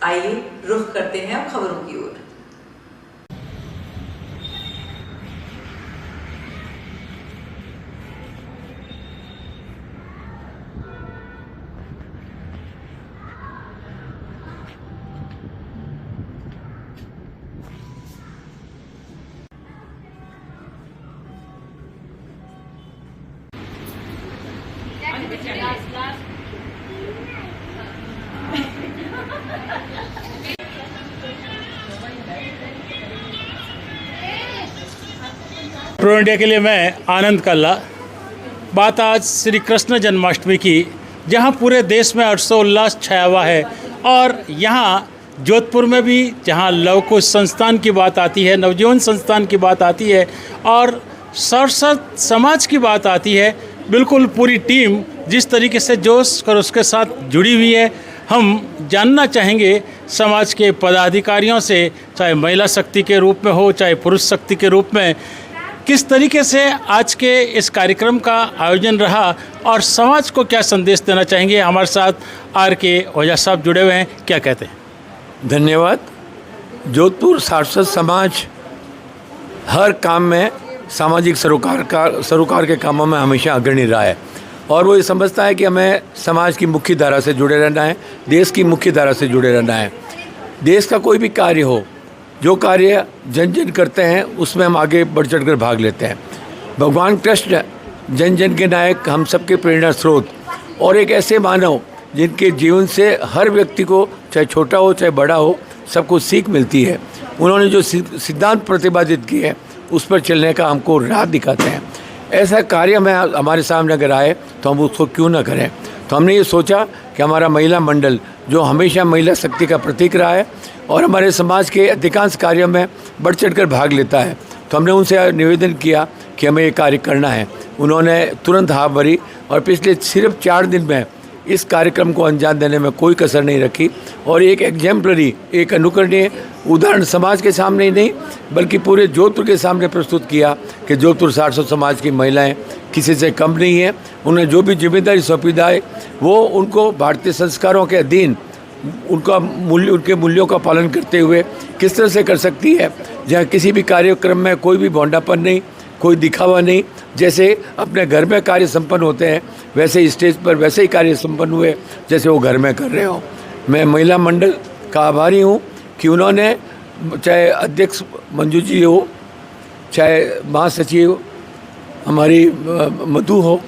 आइए रुख करते हैं अब खबरों की ओर। प्रो इंडिया के लिए मैं आनंद कल्ला। बात आज श्री कृष्ण जन्माष्टमी की, जहां पूरे देश में हर्षोल्लास छाया हुआ है। और यहां जोधपुर में भी जहां लवकुश संस्थान की बात आती है, नवजीवन संस्थान की बात आती है और सारस्वत समाज की बात आती है, बिल्कुल पूरी टीम जिस तरीके से जोश कर उसके साथ जुड़ी हुई है। हम जानना चाहेंगे समाज के पदाधिकारियों से, चाहे महिला शक्ति के रूप में हो चाहे पुरुष शक्ति के रूप में, किस तरीके से आज के इस कार्यक्रम का आयोजन रहा और समाज को क्या संदेश देना चाहेंगे। हमारे साथ RK ओझा साहब जुड़े हुए हैं, क्या कहते हैं? धन्यवाद। जोधपुर सारस्वत समाज हर काम में सामाजिक सरोकार के कामों में हमेशा अग्रणी रहा है और वो ये समझता है कि हमें समाज की मुख्य धारा से जुड़े रहना है, देश की मुख्य धारा से जुड़े रहना है। देश का कोई भी कार्य हो, जो कार्य जन जन करते हैं उसमें हम आगे बढ़ चढ़ कर भाग लेते हैं। भगवान कृष्ण जन जन के नायक, हम सबके प्रेरणा स्रोत और एक ऐसे मानव जिनके जीवन से हर व्यक्ति को, चाहे छोटा हो चाहे बड़ा हो, सबको सीख मिलती है। उन्होंने जो सिद्धांत प्रतिपादित किए हैं उस पर चलने का हमको राह दिखाते हैं। ऐसा कार्य में हमारे सामने अगर आए तो हम उसको क्यों ना करें। तो हमने ये सोचा कि हमारा महिला मंडल जो हमेशा महिला शक्ति का प्रतीक रहा है और हमारे समाज के अधिकांश कार्यों में बढ़ चढ़ कर भाग लेता है, तो हमने उनसे निवेदन किया कि हमें ये कार्य करना है। उन्होंने तुरंत हाँ भरी और पिछले सिर्फ 4 दिन में इस कार्यक्रम को अंजाम देने में कोई कसर नहीं रखी और एक एग्जाम्पलरी, एक अनुकरणीय उदाहरण समाज के सामने ही नहीं बल्कि पूरे जोधपुर के सामने प्रस्तुत किया कि जोधपुर सारस्वत समाज की महिलाएं किसी से कम नहीं है। उन्हें जो भी जिम्मेदारी सौंपी जाए वो उनको भारतीय संस्कारों के अधीन उनके मूल्यों का पालन करते हुए किस तरह से कर सकती है, जहाँ किसी भी कार्यक्रम में कोई भी भोंडापन नहीं, कोई दिखावा नहीं। जैसे अपने घर में कार्य संपन्न होते हैं वैसे ही स्टेज पर वैसे ही कार्य संपन्न हुए जैसे वो घर में कर रहे हो। मैं महिला मंडल का आभारी हूँ कि उन्होंने, चाहे अध्यक्ष मंजू जी हो, चाहे महासचिव हमारी मधु हो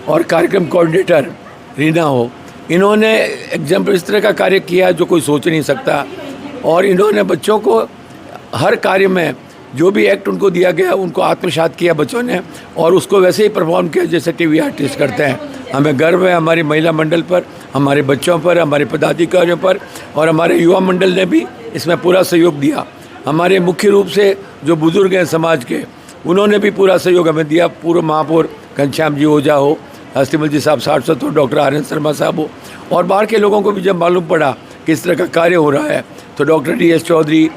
और कार्यक्रम कोऑर्डिनेटर रीना हो, इन्होंने एग्जाम्पल इस तरह का कार्य किया जो कोई सोच नहीं सकता। और इन्होंने बच्चों को हर कार्य में जो भी एक्ट उनको दिया गया उनको आत्मसात किया बच्चों ने और उसको वैसे ही परफॉर्म किया जैसे टीवी आर्टिस्ट करते हैं। हमें गर्व है हमारी महिला मंडल पर, हमारे बच्चों पर, हमारे पदाधिकारियों पर और हमारे युवा मंडल ने भी इसमें पूरा सहयोग दिया। हमारे मुख्य रूप से जो बुजुर्ग हैं समाज के, उन्होंने भी पूरा सहयोग हमें दिया। पूर्व महापौर घनश्याम जी ओझा हो, हस्तिमल जी साहब सारस्वत हो, डॉक्टर आर्यन शर्मा साहब हो और बाहर के लोगों को भी जब मालूम पड़ा कि इस तरह का कार्य हो रहा है तो डॉक्टर DS चौधरी,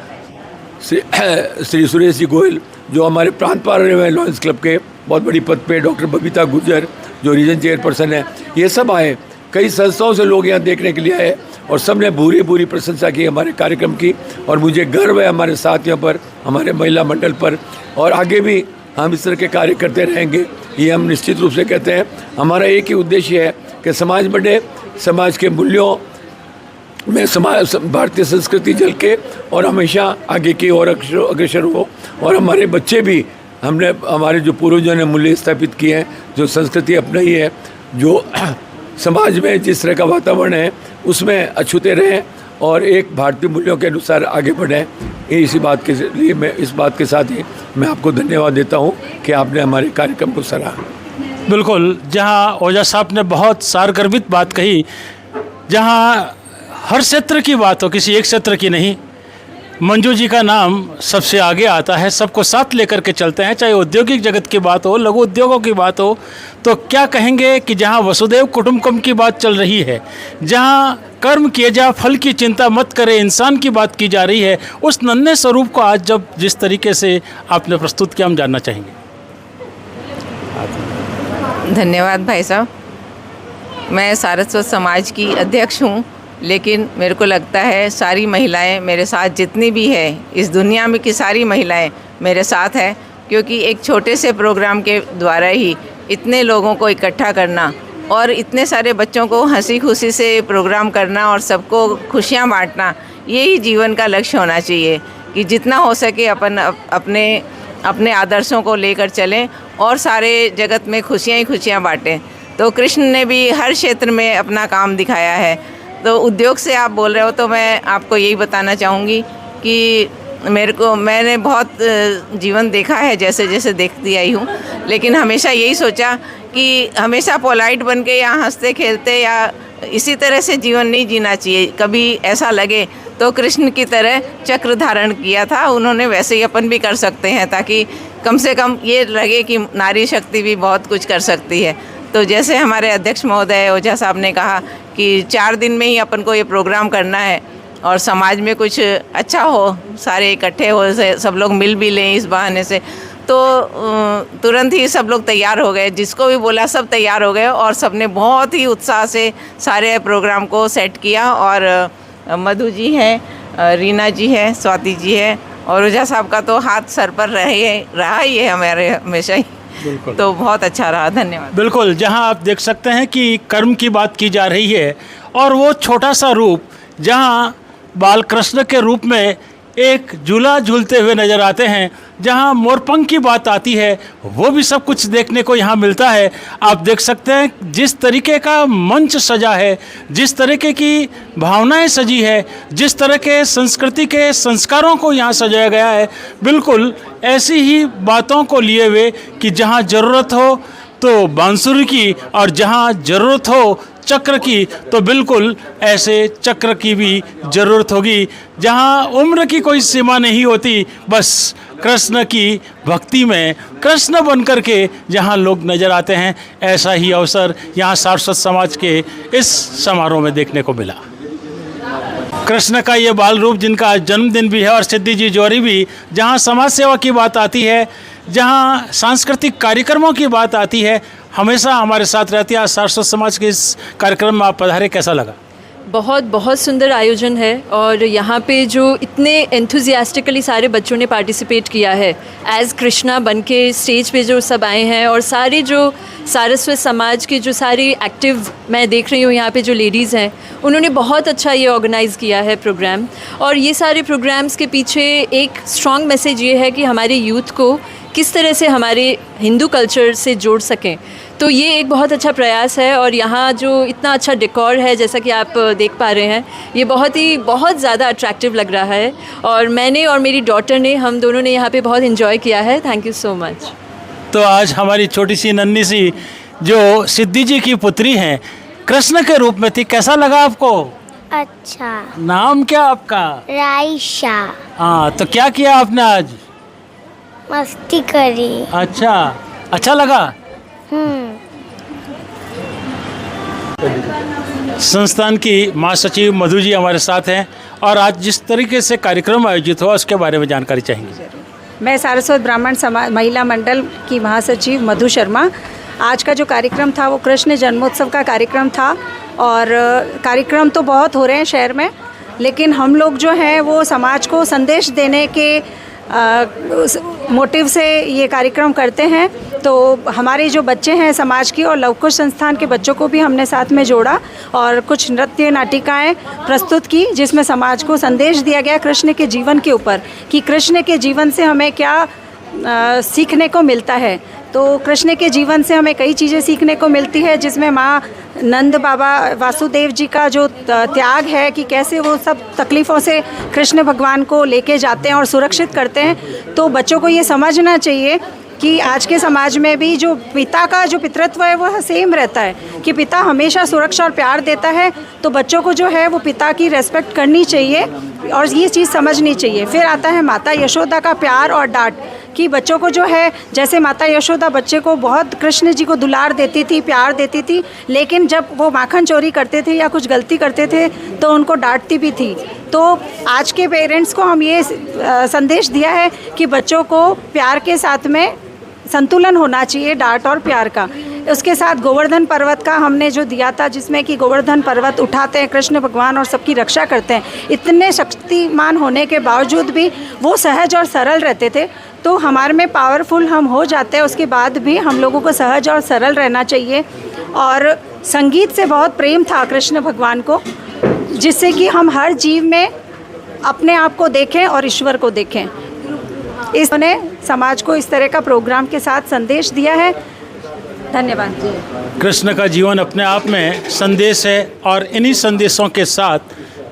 श्री सुरेश जी गोयल जो हमारे प्रांत पार्लियामेंट लॉयंस क्लब के बहुत बड़ी पद पे, डॉक्टर बबीता गुर्जर जो रीजन चेयरपर्सन है, ये सब आए। कई संस्थाओं से लोग यहाँ देखने के लिए आए और सब ने पूरी प्रशंसा की हमारे कार्यक्रम की। और मुझे गर्व है हमारे साथियों पर, हमारे महिला मंडल पर और आगे भी हम इस तरह के कार्य करते रहेंगे, ये हम निश्चित रूप से कहते हैं। हमारा एक ही उद्देश्य है कि समाज बढ़े, समाज के मूल्यों में भारतीय संस्कृति झलके और हमेशा आगे की ओर अग्रसर हो और हमारे बच्चे भी, हमने हमारे जो पूर्वजों ने मूल्य स्थापित किए हैं, जो संस्कृति अपनाई है, जो समाज में जिस तरह का वातावरण है उसमें अछूते रहें और एक भारतीय मूल्यों के अनुसार आगे बढ़ें। इसी बात के लिए मैं इस बात के साथ ही मैं आपको धन्यवाद देता हूँ कि आपने हमारे कार्यक्रम को सराहा। बिल्कुल, जहाँ ओझा साहब ने बहुत सारगर्भित बात कही, जहाँ हर क्षेत्र की बात हो, किसी एक क्षेत्र की नहीं। मंजू जी का नाम सबसे आगे आता है, सबको साथ लेकर के चलते हैं, चाहे औद्योगिक जगत की बात हो, लघु उद्योगों की बात हो। तो क्या कहेंगे कि जहाँ वसुदेव कुटुंबकम की बात चल रही है, जहाँ कर्म किए जा फल की चिंता मत करे इंसान की बात की जा रही है, उस नन्हे स्वरूप को आज जब जिस तरीके से आपने प्रस्तुत किया, हम जानना चाहेंगे। धन्यवाद भाई साहब। मैं सारस्वत समाज की अध्यक्ष हूँ लेकिन मेरे को लगता है सारी महिलाएं मेरे साथ, जितनी भी है इस दुनिया में की सारी महिलाएं मेरे साथ है, क्योंकि एक छोटे से प्रोग्राम के द्वारा ही इतने लोगों को इकट्ठा करना और इतने सारे बच्चों को हंसी खुशी से प्रोग्राम करना और सबको खुशियाँ बांटना, यही जीवन का लक्ष्य होना चाहिए कि जितना हो सके अपन अपने आदर्शों को लेकर चलें और सारे जगत में खुशियाँ ही खुशियाँ बांटें। तो कृष्ण ने भी हर क्षेत्र में अपना काम दिखाया है। तो उद्योग से आप बोल रहे हो तो मैं आपको यही बताना चाहूँगी कि मैंने बहुत जीवन देखा है, जैसे जैसे देखती आई हूँ, लेकिन हमेशा यही सोचा कि हमेशा पोलाइट बन के या हंसते खेलते या इसी तरह से जीवन नहीं जीना चाहिए। कभी ऐसा लगे तो कृष्ण की तरह चक्र धारण किया था उन्होंने, वैसे ही अपन भी कर सकते हैं, ताकि कम से कम ये लगे कि नारी शक्ति भी बहुत कुछ कर सकती है। तो जैसे हमारे अध्यक्ष महोदय ओझा साहब ने कहा कि 4 दिन में ही अपन को ये प्रोग्राम करना है और समाज में कुछ अच्छा हो, सारे इकट्ठे हो, सब लोग मिल भी लें इस बहाने से, तो तुरंत ही सब लोग तैयार हो गए। जिसको भी बोला सब तैयार हो गए और सब ने बहुत ही उत्साह से सारे प्रोग्राम को सेट किया। और मधु जी हैं, रीना जी है, स्वाति जी है और ओझा साहब का तो हाथ सर पर रहा ही है हमारे हमेशा ही। तो बहुत अच्छा रहा, धन्यवाद। बिल्कुल, जहां आप देख सकते हैं कि कर्म की बात की जा रही है और वो छोटा सा रूप जहां बाल कृष्ण के रूप में एक झूला झूलते हुए नज़र आते हैं, जहां मोरपंख की बात आती है, वो भी सब कुछ देखने को यहाँ मिलता है। आप देख सकते हैं जिस तरीके का मंच सजा है, जिस तरीके की भावनाएं सजी है, जिस तरह के संस्कृति के संस्कारों को यहाँ सजाया गया है, बिल्कुल ऐसी ही बातों को लिए हुए कि जहाँ ज़रूरत हो तो बांसुरी की और जहाँ ज़रूरत हो चक्र की, तो बिल्कुल ऐसे चक्र की भी ज़रूरत होगी। जहाँ उम्र की कोई सीमा नहीं होती, बस कृष्ण की भक्ति में कृष्ण बनकर के जहाँ लोग नज़र आते हैं, ऐसा ही अवसर यहाँ सारस्वत समाज के इस समारोह में देखने को मिला। कृष्ण का ये बाल रूप जिनका आज जन्मदिन भी है और सिद्धि जी जौहरी भी, जहाँ समाज सेवा की बात आती है, जहाँ सांस्कृतिक कार्यक्रमों की बात आती है, हमेशा हमारे साथ रहती है। आज सारस्वत समाज के इस कार्यक्रम में आप पधारे, कैसा लगा? बहुत बहुत सुंदर आयोजन है और यहाँ पे जो इतने एंथुजियास्टिकली सारे बच्चों ने पार्टिसिपेट किया है, एज कृष्णा बन के स्टेज पे जो सब आए हैं और सारे जो सारस्वत समाज के जो सारी एक्टिव मैं देख रही हूँ यहाँ पे जो लेडीज़ हैं, उन्होंने बहुत अच्छा ये ऑर्गेनाइज़ किया है प्रोग्राम। और ये सारे प्रोग्राम्स के पीछे एक स्ट्रॉन्ग मैसेज ये है कि हमारे यूथ को किस तरह से हमारे हिंदू कल्चर से जोड़ सकें। तो ये एक बहुत अच्छा प्रयास है और यहाँ जो इतना अच्छा डेकोर है, जैसा कि आप देख पा रहे हैं, ये बहुत ज़्यादा अट्रैक्टिव लग रहा है और मैंने और मेरी डॉटर ने, हम दोनों ने यहाँ पे बहुत इन्जॉय किया है। Thank you so much. तो आज हमारी छोटी सी नन्ही सी जो सिद्धि जी की पुत्री हैं, कृष्ण के रूप में थी, कैसा लगा आपको? अच्छा। नाम क्या आपका? राइशा। हाँ, तो क्या किया आपने आज? मस्ती करी। अच्छा लगा? संस्थान की महासचिव मधु जी हमारे साथ हैं और आज जिस तरीके से कार्यक्रम आयोजित हुआ उसके बारे में जानकारी चाहेंगे। मैं सारस्वत ब्राह्मण समाज महिला मंडल की महासचिव मधु शर्मा। आज का जो कार्यक्रम था वो कृष्ण जन्मोत्सव का कार्यक्रम था और कार्यक्रम तो बहुत हो रहे हैं शहर में, लेकिन हम लोग जो हैं वो समाज को संदेश देने के मोटिव से ये कार्यक्रम करते हैं। तो हमारे जो बच्चे हैं समाज की और लवकुश संस्थान के बच्चों को भी हमने साथ में जोड़ा और कुछ नृत्य नाटिकाएं प्रस्तुत की, जिसमें समाज को संदेश दिया गया कृष्ण के जीवन के ऊपर कि कृष्ण के जीवन से हमें क्या सीखने को मिलता है। तो कृष्ण के जीवन से हमें कई चीज़ें सीखने को मिलती है, जिसमें माँ नंद बाबा वासुदेव जी का जो त्याग है कि कैसे वो सब तकलीफ़ों से कृष्ण भगवान को लेके जाते हैं और सुरक्षित करते हैं। तो बच्चों को ये समझना चाहिए कि आज के समाज में भी जो पिता का जो पितृत्व है वो सेम रहता है, कि पिता हमेशा सुरक्षा और प्यार देता है। तो बच्चों को जो है वो पिता की रेस्पेक्ट करनी चाहिए और ये चीज़ समझनी चाहिए। फिर आता है माता यशोदा का प्यार और डांट, कि बच्चों को जो है, जैसे माता यशोदा बच्चे को बहुत कृष्ण जी को दुलार देती थी, प्यार देती थी, लेकिन जब वो माखन चोरी करते थे या कुछ गलती करते थे तो उनको डांटती भी थी। तो आज के पेरेंट्स को हम ये संदेश दिया है कि बच्चों को प्यार के साथ में संतुलन होना चाहिए, डांट और प्यार का। उसके साथ गोवर्धन पर्वत का हमने जो दिया था, जिसमें कि गोवर्धन पर्वत उठाते हैं कृष्ण भगवान और सबकी रक्षा करते हैं। इतने शक्तिमान होने के बावजूद भी वो सहज और सरल रहते थे। तो हमारे में पावरफुल हम हो जाते हैं, उसके बाद भी हम लोगों को सहज और सरल रहना चाहिए। और संगीत से बहुत प्रेम था कृष्ण भगवान को, जिससे कि हम हर जीव में अपने आप को देखें और ईश्वर को देखें। इसने समाज को इस तरह का प्रोग्राम के साथ संदेश दिया है। धन्यवाद। कृष्ण का जीवन अपने आप में संदेश है, और इन्हीं संदेशों के साथ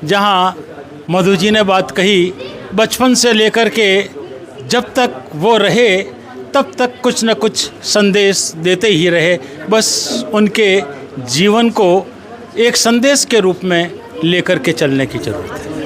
जहाँ मधु जी ने बात कही, बचपन से लेकर के जब तक वो रहे तब तक कुछ न कुछ संदेश देते ही रहे। बस उनके जीवन को एक संदेश के रूप में लेकर के चलने की ज़रूरत है।